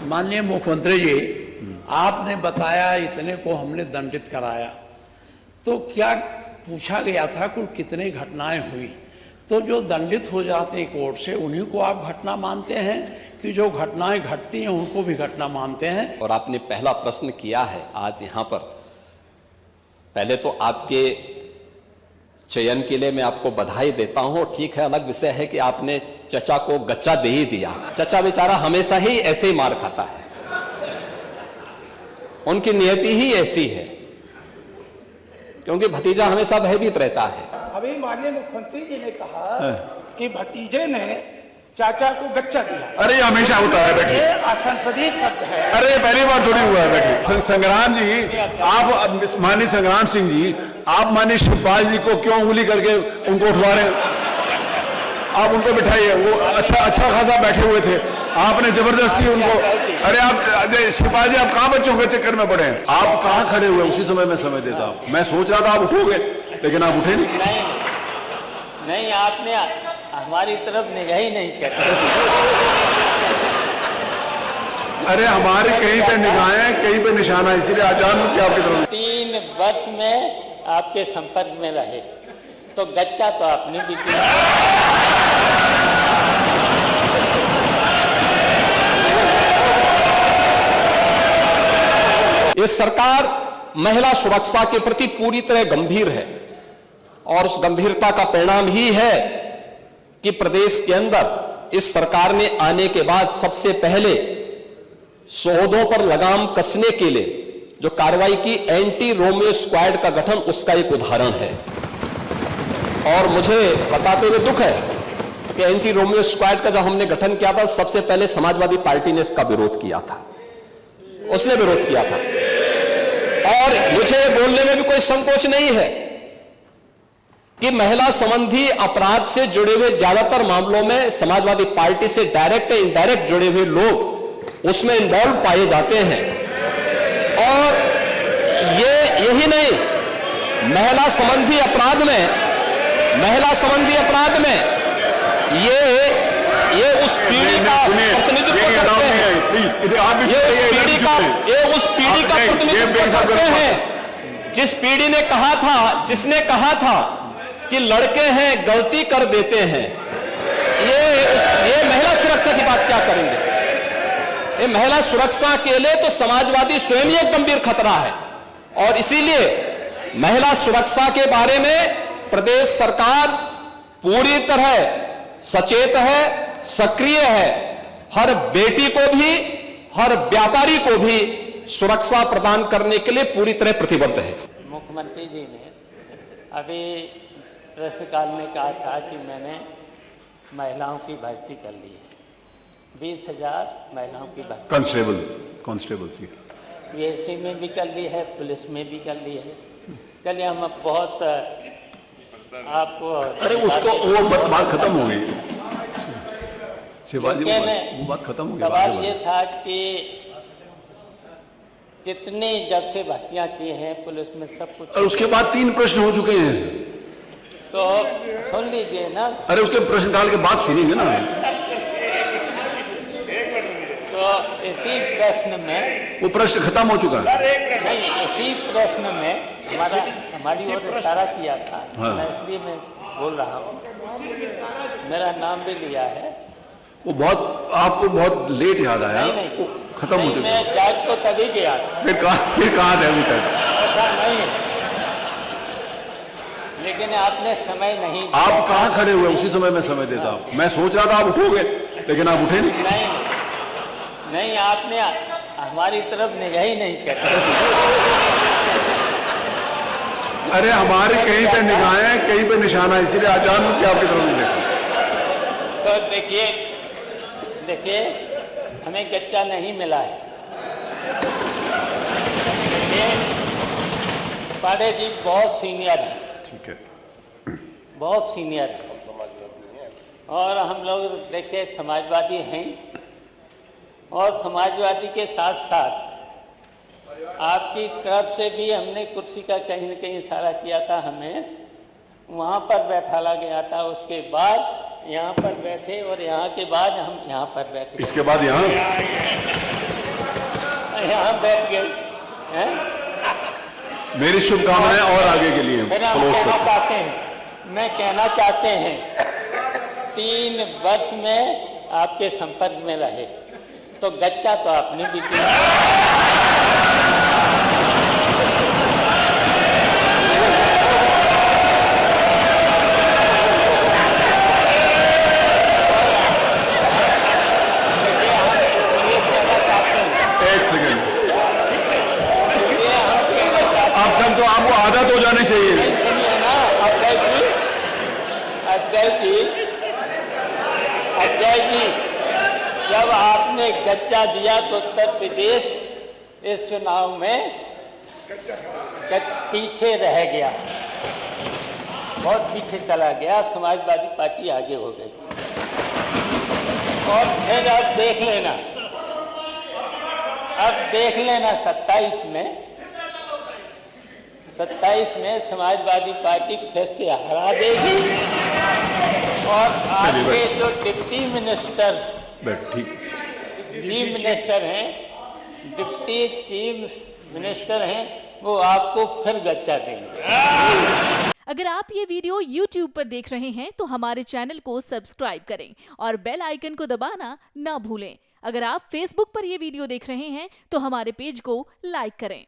माननीय मुख्यमंत्री जी, आपने बताया इतने को हमने दंडित कराया, तो क्या पूछा गया था कुल कितनी घटनाएं हुई? तो जो दंडित हो जाते हैं कोर्ट से उन्हीं को आप घटना मानते हैं कि जो घटनाएं घटती हैं उनको भी घटना मानते हैं? और आपने पहला प्रश्न किया है आज यहाँ पर, पहले तो आपके चयन के लिए मैं आपको बधाई देता हूं। ठीक है, अलग विषय है कि आपने चचा को गच्चा दे ही दिया। चचा बेचारा हमेशा ही ऐसे ही मार खाता है, उनकी नियति ही ऐसी है, क्योंकि भतीजा हमेशा भयभीत रहता है। अभी माननीय मुख्यमंत्री जी ने कहा कि भतीजे ने चाचा को गच्चा दिया। अरे हमेशा होता है बैठे, ये असंसदीय शब्द है। अरे पहली बार थोड़ी हुआ है बैठे। संग्राम जी, आप माननीय संग्राम सिंह जी, आप माननीय शिवपाल जी को क्यों उंगली करके उनको उठवा रहे हैं? आप उनको बिठाइए, वो अच्छा खासा बैठे हुए थे, आपने जबरदस्ती उनको। अरे आप शिवपाल जी, आप कहाँ बच्चों के चक्कर में पड़े हैं? आप कहाँ खड़े हुए? उसी समय में समय देता हूं। मैं सोच रहा था आप उठोगे, लेकिन आप उठे नहीं। नहीं, आपने हमारी तरफ निगाह ही नहीं करते। अरे हमारे कहीं पे निगाहें, कहीं पे निशाना, इसीलिए आजाद मुझे आपकी तरफ। 3 वर्ष में आपके संपर्क में रहे तो गच्चा तो आपने भी दिया। ये सरकार महिला सुरक्षा के प्रति पूरी तरह गंभीर है, और उस गंभीरता का परिणाम ही है कि प्रदेश के अंदर इस सरकार ने आने के बाद सबसे पहले शोहदों पर लगाम कसने के लिए जो कार्रवाई की, एंटी रोमियो स्क्वाड का गठन, उसका एक उदाहरण है। और मुझे बताते हुए दुख है कि एंटी रोमियो स्क्वाड का जब हमने गठन किया था, सबसे पहले समाजवादी पार्टी ने इसका विरोध किया था, उसने विरोध किया था। और मुझे बोलने में भी कोई संकोच नहीं है कि महिला संबंधी अपराध से जुड़े हुए ज्यादातर मामलों में समाजवादी पार्टी से डायरेक्ट या इनडायरेक्ट जुड़े हुए लोग उसमें इन्वॉल्व पाए जाते हैं। और यही नहीं, महिला संबंधी अपराध में ये उस पीढ़ी का प्रतिनिधित्व करते हैं, ये उस पीढ़ी का प्रतिनिधित्व करते हैं जिस पीढ़ी ने जिसने कहा था कि लड़के हैं गलती कर देते हैं। ये महिला सुरक्षा की बात क्या करेंगे? ये महिला सुरक्षा के लिए तो समाजवादी स्वयं ही एक गंभीर खतरा है। और इसीलिए महिला सुरक्षा के बारे में प्रदेश सरकार पूरी तरह सचेत है, सक्रिय है। हर बेटी को भी, हर व्यापारी को भी सुरक्षा प्रदान करने के लिए पूरी तरह प्रतिबद्ध है। मुख्यमंत्री जी ने अभी प्रश्नकाल में कहा था कि मैंने महिलाओं की भर्ती कर ली है, 20,000 महिलाओं की भर्ती कांस्टेबल की पीएससी में भी कर ली है, पुलिस में भी कर ली है। चलिए, हम बहुत आपको, अरे उसको वो बात खत्म हो गई, शिवाजी, वो बात खत्म हो गई। सवाल ये था कि कितनी जब से भर्तियां की हैं पुलिस में, सब कुछ। और उसके बाद 3 प्रश्न हो चुके हैं, तो सुन लीजिए ना। अरे उसके प्रश्नकाल के बाद सुनेंगे ना। तो इसी प्रश्न में, वो प्रश्न खत्म हो चुका है। नहीं, इसी प्रश्न में हमारी ओर इशारा किया था। हाँ। मैं इसलिए मैं बोल रहा हूँ, मेरा नाम भी लिया है। वो आपको बहुत लेट याद आया। नहीं, खत्म हो चुका। मैं जाग तो तभी गया था। फिर कहा था अभी तक? ऐसा नहीं, लेकिन आपने समय नहीं। आप कहाँ खड़े हुए? उसी समय में समय देता हूं। मैं सोच रहा था आप उठोगे, लेकिन आप उठे नहीं। नहीं, आपने हमारी तरफ निगाह ही नहीं करते। अरे हमारे कहीं पे निगाहें, कहीं पे निशाना, इसीलिए आजाद मुझे आपकी तरफ नहीं देखा। तो देखिए, हमें गच्चा नहीं मिला है। पांडे जी बहुत सीनियर है, ठीक है, बहुत सीनियर है, और हम लोग देखिए समाजवादी हैं, और समाजवादी के साथ साथ आपकी तरफ से भी हमने कुर्सी का कहीं न कहीं इशारा किया था, हमें वहाँ पर बैठाला गया था, उसके बाद यहाँ पर बैठे, और यहाँ के बाद हम यहाँ पर बैठे। इसके बाद यहाँ बैठ गए हैं। मेरी शुभकामनाएं और आगे के लिए। फिर हम कहना चाहते हैं 3 वर्ष में आपके संपर्क में रहे तो गच्चा तो आपने भी दिया। एक सेकंड, अब तक तो आपको आदत हो जानी चाहिए। सुनिए ना अजय जी, जब आपने गच्चा दिया तो उत्तर प्रदेश इस चुनाव में पीछे रह गया, बहुत पीछे चला गया, समाजवादी पार्टी आगे हो गई। और फिर अब देख लेना 27 में समाजवादी पार्टी फिर से हरा देगी और आपके जो डिप्टी मिनिस्टर चीफ मिनिस्टर हैं वो आपको फिर गच्चा देंगे। अगर आप ये वीडियो YouTube पर देख रहे हैं तो हमारे चैनल को सब्सक्राइब करें और बेल आइकन को दबाना ना भूलें। अगर आप Facebook पर ये वीडियो देख रहे हैं तो हमारे पेज को लाइक करें।